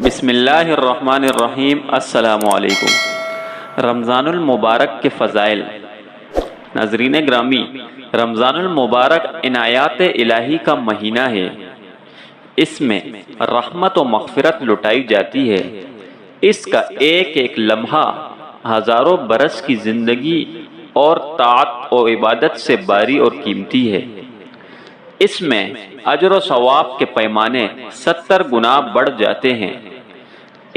بسم اللہ الرحمن الرحیم۔ السلام علیکم۔ رمضان المبارک کے فضائل۔ ناظرین گرامی، رمضان المبارک عنایات الہی کا مہینہ ہے۔ اس میں رحمت و مغفرت لٹائی جاتی ہے۔ اس کا ایک ایک لمحہ ہزاروں برس کی زندگی اور طاعت و عبادت سے باری اور قیمتی ہے۔ اس میں اجر و ثواب کے پیمانے 70 گنا بڑھ جاتے ہیں۔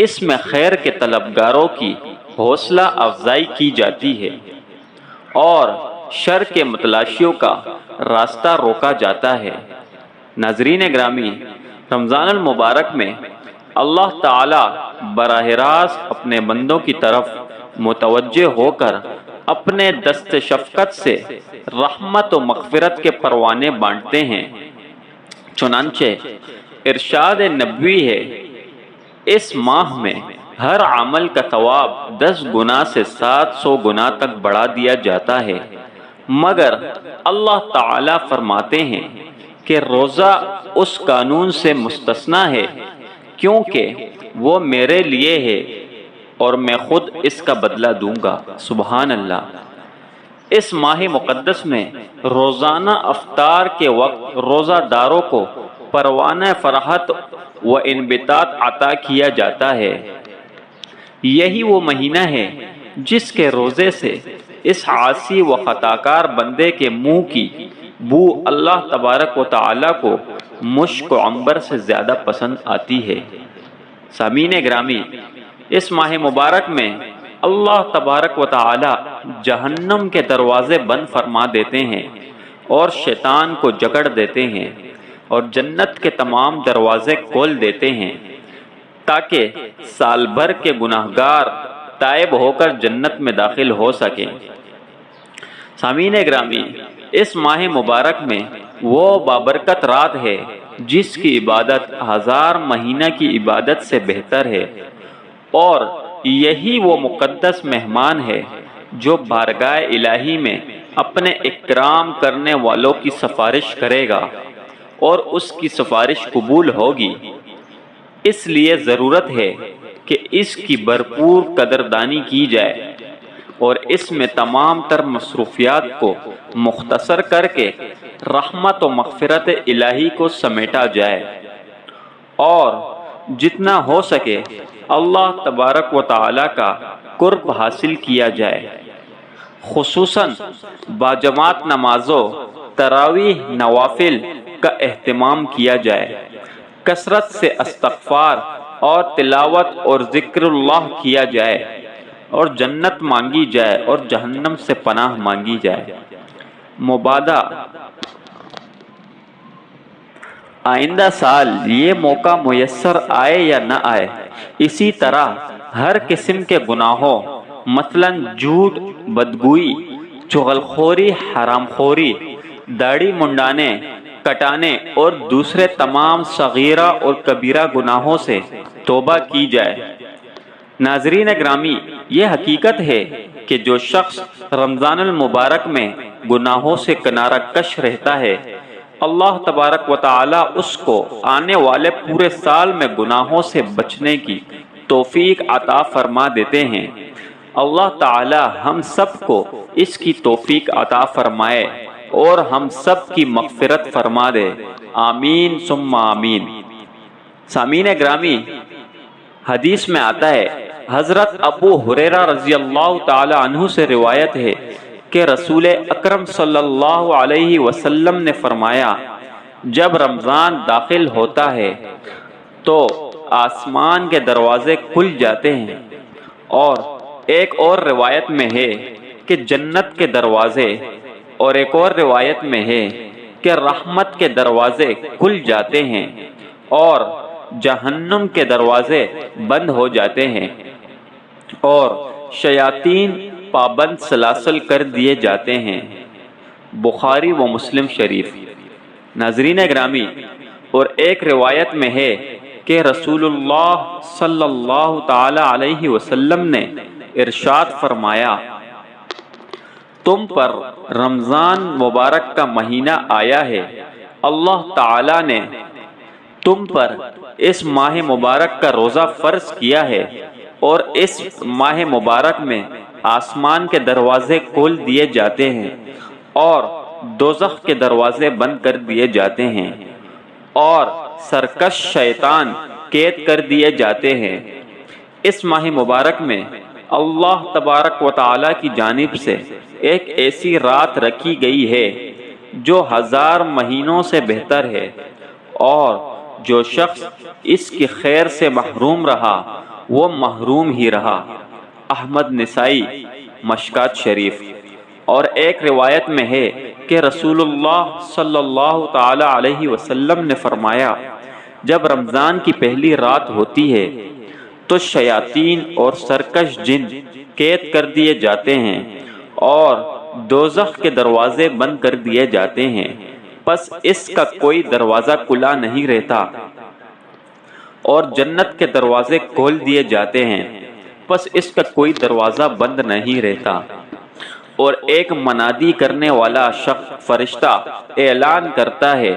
اس میں خیر کے طلبگاروں کی حوصلہ افزائی کی جاتی ہے اور شر کے متلاشیوں کا راستہ روکا جاتا ہے۔ ناظرین گرامی، رمضان المبارک میں اللہ تعالی براہ راست اپنے بندوں کی طرف متوجہ ہو کر اپنے دست شفقت سے رحمت و مغفرت کے پروانے بانٹتے ہیں۔ چنانچہ ارشاد نبوی ہے، اس ماہ میں ہر عمل کا ثواب 10 گنا سے 700 گنا تک بڑھا دیا جاتا ہے، مگر اللہ تعالی فرماتے ہیں کہ روزہ اس قانون سے مستثنی ہے کیونکہ وہ میرے لیے ہے اور میں خود اس کا بدلہ دوں گا۔ سبحان اللہ۔ اس ماہ مقدس میں روزانہ افطار کے وقت روزہ داروں کو پروانہ فرحت و انبساط عطا کیا جاتا ہے۔ یہی وہ مہینہ ہے جس کے روزے سے اس عاصی و خطاکار بندے کے منہ کی بو اللہ تبارک و تعالی کو مشک و عنبر سے زیادہ پسند آتی ہے۔ سامعین گرامی، اس ماہ مبارک میں اللہ تبارک و تعالی جہنم کے دروازے بند فرما دیتے ہیں اور شیطان کو جکڑ دیتے ہیں اور جنت کے تمام دروازے کھول دیتے ہیں تاکہ سال بھر کے گناہگار تائب ہو کر جنت میں داخل ہو سکیں۔ سامعین گرامی، اس ماہ مبارک میں وہ بابرکت رات ہے جس کی عبادت 1000 مہینہ کی عبادت سے بہتر ہے، اور یہی وہ مقدس مہمان ہے جو بارگاہ الہی میں اپنے اکرام کرنے والوں کی سفارش کرے گا اور اس کی سفارش قبول ہوگی۔ اس لیے ضرورت ہے کہ اس کی بھرپور قدردانی کی جائے اور اس میں تمام تر مصروفیات کو مختصر کر کے رحمت و مغفرت الہی کو سمیٹا جائے اور جتنا ہو سکے اللہ تبارک و تعالی کا قرب حاصل کیا جائے۔ خصوصاً باجماعت نمازوں، تراویح، نوافل کا اہتمام کیا جائے، کثرت سے استغفار اور تلاوت اور ذکر اللہ کیا جائے اور جنت مانگی جائے اور جہنم سے پناہ مانگی جائے۔ مبادہ آئندہ سال یہ موقع میسر آئے یا نہ آئے، اسی طرح ہر قسم کے گناہوں مثلاً جھوٹ، بدگوئی، چغلخوری، حرام خوری، داڑھی منڈانے، کٹانے اور دوسرے تمام صغیرہ اور کبیرہ گناہوں سے توبہ کی جائے۔ ناظرین گرامی، یہ حقیقت ہے کہ جو شخص رمضان المبارک میں گناہوں سے کنارہ کش رہتا ہے، اللہ تبارک و تعالی اس کو آنے والے پورے سال میں گناہوں سے بچنے کی توفیق عطا فرما دیتے ہیں۔ اللہ تعالی ہم سب کو اس کی توفیق عطا فرمائے اور ہم سب کی مغفرت فرما دے، آمین ثم آمین۔ سامعین گرامی، حدیث میں آتا ہے، حضرت ابو ہریرہ رضی اللہ تعالی عنہ سے روایت ہے کہ رسول اکرم صلی اللہ علیہ وسلم نے فرمایا، جب رمضان داخل ہوتا ہے تو آسمان کے دروازے کھل جاتے ہیں، اور ایک اور روایت میں ہے کہ جنت کے دروازے، اور ایک اور روایت میں ہے کہ رحمت کے دروازے کھل جاتے ہیں اور جہنم کے دروازے بند ہو جاتے ہیں اور شیاطین پابند سلاسل کر دیے جاتے ہیں۔ بخاری و مسلم شریف۔ ناظرین گرامی، اور ایک روایت میں ہے کہ رسول اللہ صلی اللہ تعالی علیہ وسلم نے ارشاد فرمایا، تم پر رمضان مبارک کا مہینہ آیا ہے، اللہ تعالی نے تم پر اس ماہ مبارک کا روزہ فرض کیا ہے اور اس ماہ مبارک میں آسمان کے دروازے کھول دیے جاتے ہیں اور دوزخ کے دروازے بند کر دیے جاتے ہیں اور سرکش شیطان قید کر دیے جاتے ہیں۔ اس ماہ مبارک میں اللہ تبارک و تعالی کی جانب سے ایک ایسی رات رکھی گئی ہے جو 1000 مہینوں سے بہتر ہے، اور جو شخص اس کی خیر سے محروم رہا وہ محروم ہی رہا۔ احمد نسائی مشکات شریف۔ اور ایک روایت میں ہے کہ رسول اللہ صلی اللہ تعالی علیہ وسلم نے فرمایا، جب رمضان کی پہلی رات ہوتی ہے تو شیاطین اور سرکش جن قید کر دیے جاتے ہیں اور دوزخ کے دروازے بند کر دیے جاتے ہیں، پس اس کا کوئی دروازہ کھلا نہیں رہتا، اور جنت کے دروازے کھول دیے جاتے ہیں، پس اس کا کوئی دروازہ بند نہیں رہتا، اور ایک منادی کرنے والا فرشتہ اعلان کرتا ہے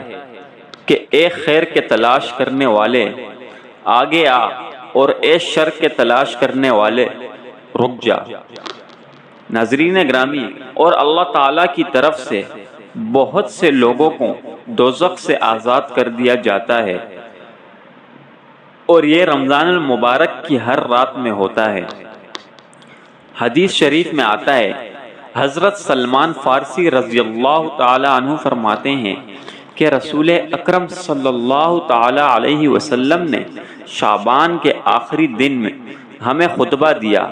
کہ اے خیر کے تلاش کرنے والے آگے آ، اور اے شر کے تلاش کرنے والے رک جا۔ ناظرین گرامی، اور اللہ تعالیٰ کی طرف سے بہت سے لوگوں کو دوزخ سے آزاد کر دیا جاتا ہے، اور یہ رمضان المبارک کی ہر رات میں ہوتا ہے۔ حدیث شریف میں آتا ہے، حضرت سلمان فارسی رضی اللہ تعالی عنہ فرماتے ہیں کہ رسول اکرم صلی اللہ تعالی علیہ وسلم نے شعبان کے آخری دن میں ہمیں خطبہ دیا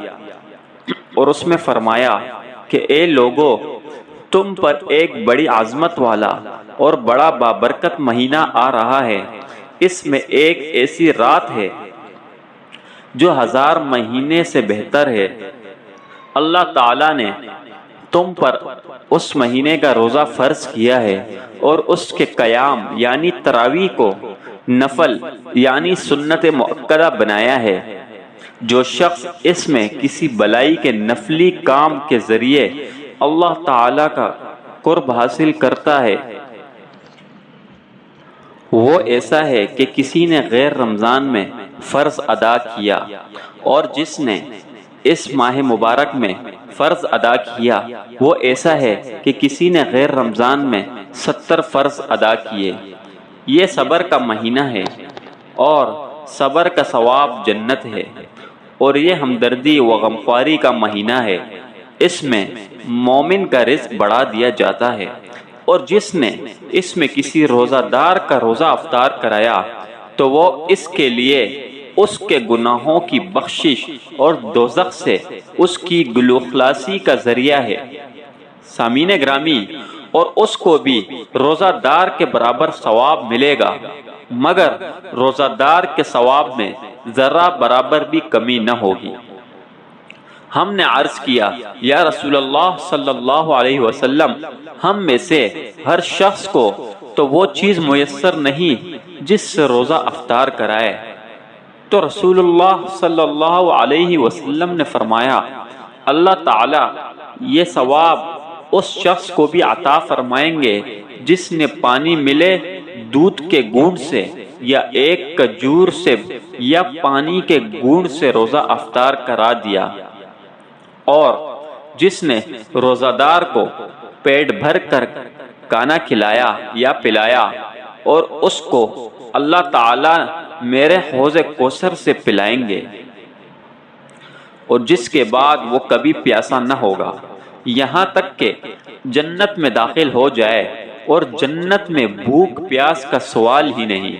اور اس میں فرمایا کہ اے لوگو، تم پر ایک بڑی عظمت والا اور بڑا بابرکت مہینہ آ رہا ہے، اس میں ایک ایسی رات ہے جو 1000 مہینے سے بہتر ہے۔ اللہ تعالیٰ نے تم پر اس مہینے کا روزہ فرض کیا ہے اور اس کے قیام یعنی تراویح کو نفل یعنی سنت مؤکدہ بنایا ہے۔ جو شخص اس میں کسی بلائی کے نفلی کام کے ذریعے اللہ تعالیٰ کا قرب حاصل کرتا ہے، وہ ایسا ہے کہ کسی نے غیر رمضان میں فرض ادا کیا، اور جس نے اس ماہ مبارک میں فرض ادا کیا وہ ایسا ہے کہ کسی نے غیر رمضان میں 70 فرض ادا کیے۔ یہ صبر کا مہینہ ہے اور صبر کا ثواب جنت ہے، اور یہ ہمدردی و غمخواری کا مہینہ ہے۔ اس میں مومن کا رزق بڑھا دیا جاتا ہے، اور جس نے اس میں کسی روزہ دار کا روزہ افطار کرایا تو وہ اس کے لیے اس کے گناہوں کی بخشش اور دوزخ سے اس کی گلو خلاصی کا ذریعہ ہے۔ سامعین گرامی، اور اس کو بھی روزہ دار کے برابر ثواب ملے گا، مگر روزہ دار کے ثواب میں ذرہ برابر بھی کمی نہ ہوگی۔ ہم نے عرض کیا، یا رسول اللہ صلی اللہ علیہ وسلم، ہم میں سے ہر شخص کو تو وہ چیز میسر نہیں جس سے روزہ افطار کرائے۔ تو رسول اللہ صلی اللہ علیہ وسلم نے فرمایا، اللہ تعالیٰ یہ ثواب اس شخص کو بھی عطا فرمائیں گے جس نے پانی ملے دودھ کے گھونٹ سے یا ایک کھجور سے یا پانی کے گھونٹ سے روزہ افطار کرا دیا، اور جس نے روزہ دار کو پیٹ بھر کر کھانا کھلایا یا پلایا، اور اس کو اللہ تعالیٰ میرے حوض کوثر سے پلائیں گے، اور جس کے بعد وہ کبھی پیاسا نہ ہوگا یہاں تک کہ جنت میں داخل ہو جائے، اور جنت میں بھوک پیاس کا سوال ہی نہیں۔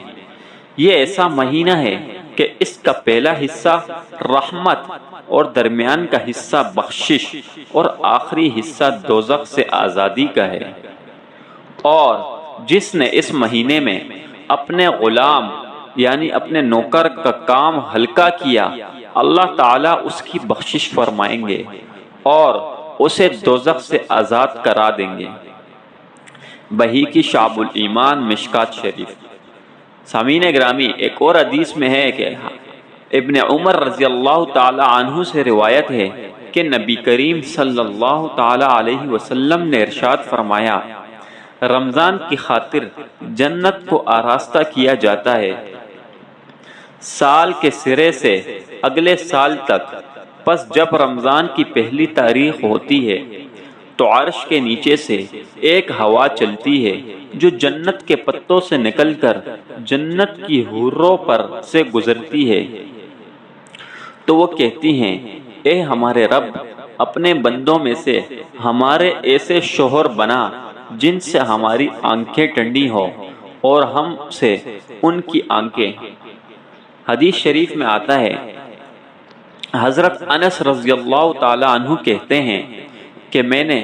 یہ ایسا مہینہ ہے کہ اس کا پہلا حصہ رحمت اور درمیان کا حصہ بخشش اور آخری حصہ دوزخ سے آزادی کا ہے۔ اور جس نے اس مہینے میں اپنے غلام یعنی اپنے نوکر کا کام ہلکا کیا، اللہ تعالیٰ اس کی بخشش فرمائیں گے اور اسے دوزخ سے آزاد کرا دیں گے۔ بہیقی شعب الایمان مشکات شریف۔ سامعین گرامی، ایک اور حدیث میں ہے کہ ابن عمر رضی اللہ تعالی عنہ سے روایت ہے کہ نبی کریم صلی اللہ تعالی علیہ وسلم نے ارشاد فرمایا، رمضان کی خاطر جنت کو آراستہ کیا جاتا ہے، سال کے سرے سے اگلے سال تک۔ پس جب رمضان کی پہلی تاریخ ہوتی ہے تو عرش کے نیچے سے ایک ہوا چلتی ہے جو جنت کے پتوں سے نکل کر جنت کی حوروں پر سے گزرتی ہے، تو وہ کہتی ہیں، اے ہمارے رب، اپنے بندوں میں سے ہمارے ایسے شوہر بنا جن سے ہماری آنکھیں ٹھنڈی ہوں اور ہم سے ان کی آنکھیں۔ حدیث شریف میں آتا ہے، حضرت انس رضی اللہ تعالی عنہ کہتے ہیں کہ میں نے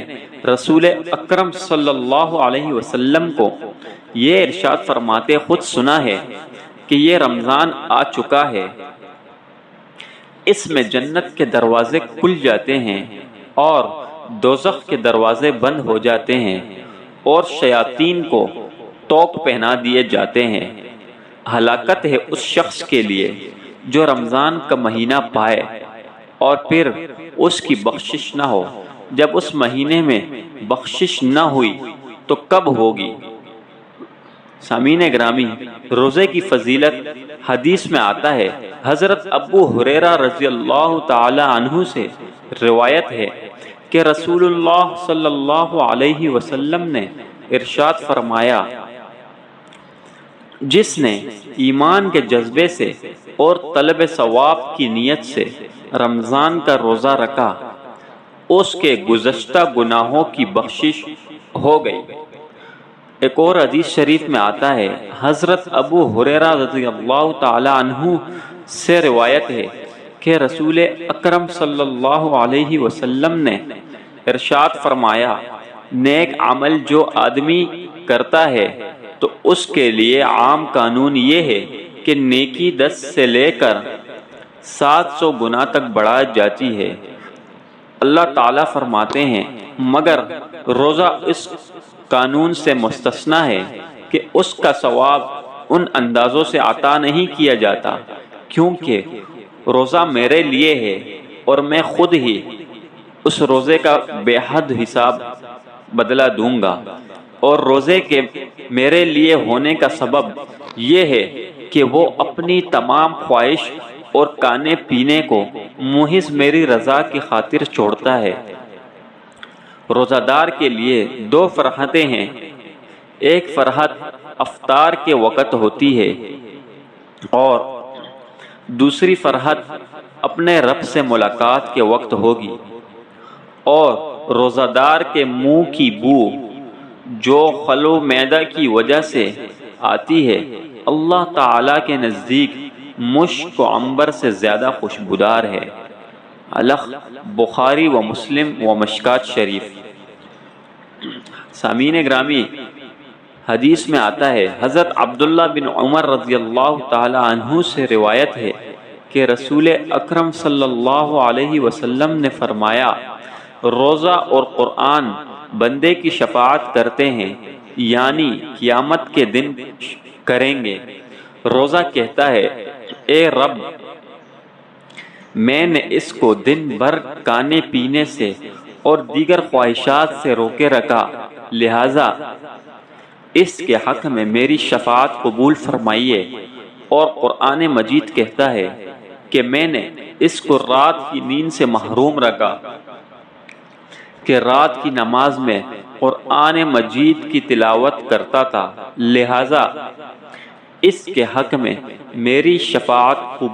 رسول اکرم صلی اللہ علیہ وسلم کو یہ ارشاد فرماتے خود سنا ہے کہ یہ رمضان آ چکا ہے، اس میں جنت کے دروازے کھل جاتے ہیں اور دوزخ کے دروازے بند ہو جاتے ہیں اور شیاطین کو طوق پہنا دیے جاتے ہیں۔ ہلاکت ہے اس شخص کے لیے جو رمضان کا مہینہ پائے اور پھر اس کی بخشش نہ ہو۔ جب اس مہینے میں بخشش نہ ہوئی تو کب ہوگی؟ سامعین گرامی، روزے کی فضیلت حدیث میں آتا ہے، حضرت ابو ہریرہ رضی اللہ تعالی عنہ سے روایت ہے کہ رسول اللہ صلی اللہ علیہ وسلم نے ارشاد فرمایا، جس نے ایمان کے جذبے سے اور طلب ثواب کی نیت سے رمضان کا روزہ رکھا، اس کے گزشتہ گناہوں کی بخشش ہو گئی۔ ایک اور حدیث شریف میں آتا ہے، حضرت ابو ہریرہ رضی اللہ تعالی عنہ سے روایت ہے کہ رسول اکرم صلی اللہ علیہ وسلم نے ارشاد فرمایا، نیک عمل جو آدمی کرتا ہے تو اس کے لیے عام قانون یہ ہے کہ نیکی 10 سے لے کر 700 گنا تک بڑھا جاتی ہے۔ اللہ تعالیٰ فرماتے ہیں، مگر روزہ اس قانون سے مستثنی ہے کہ اس کا ثواب ان اندازوں سے عطا نہیں کیا جاتا، کیونکہ روزہ میرے لیے ہے اور میں خود ہی اس روزے کا بے حد حساب بدلہ دوں گا، اور روزے کے میرے لیے ہونے کا سبب یہ ہے کہ وہ اپنی تمام خواہش اور کھانے پینے کو محض میری رضا کی خاطر چھوڑتا ہے۔ روزہ دار کے لیے 2 فرحتیں ہیں، ایک فرحت افطار کے وقت ہوتی ہے اور دوسری فرحت اپنے رب سے ملاقات کے وقت ہوگی۔ اور روزہ دار کے منہ کی بو جو خلو معدہ کی وجہ سے آتی ہے، اللہ تعالیٰ کے نزدیک مشک و عنبر سے زیادہ خوشبودار ہے۔ الخ بخاری و مسلم و مشکات شریف۔ سامعین گرامی، حدیث میں آتا ہے، حضرت عبداللہ بن عمر رضی اللہ تعالی عنہ سے روایت ہے کہ رسول اکرم صلی اللہ علیہ وسلم نے فرمایا، روزہ اور قرآن بندے کی شفاعت کرتے ہیں، یعنی قیامت کے دن کریں گے۔ روزہ کہتا ہے، اے رب، میں نے اس کو دن بھر کھانے پینے سے اور دیگر خواہشات سے روکے رکھا، لہذا اس کے حق میں میری شفاعت قبول فرمائیے۔ اور قرآن مجید کہتا ہے کہ میں نے اس کو رات کی نیند سے محروم رکھا کہ رات کی نماز میں قرآن مجید کی تلاوت کرتا تھا، لہذا اس کے حق میں میری شفاعت قبول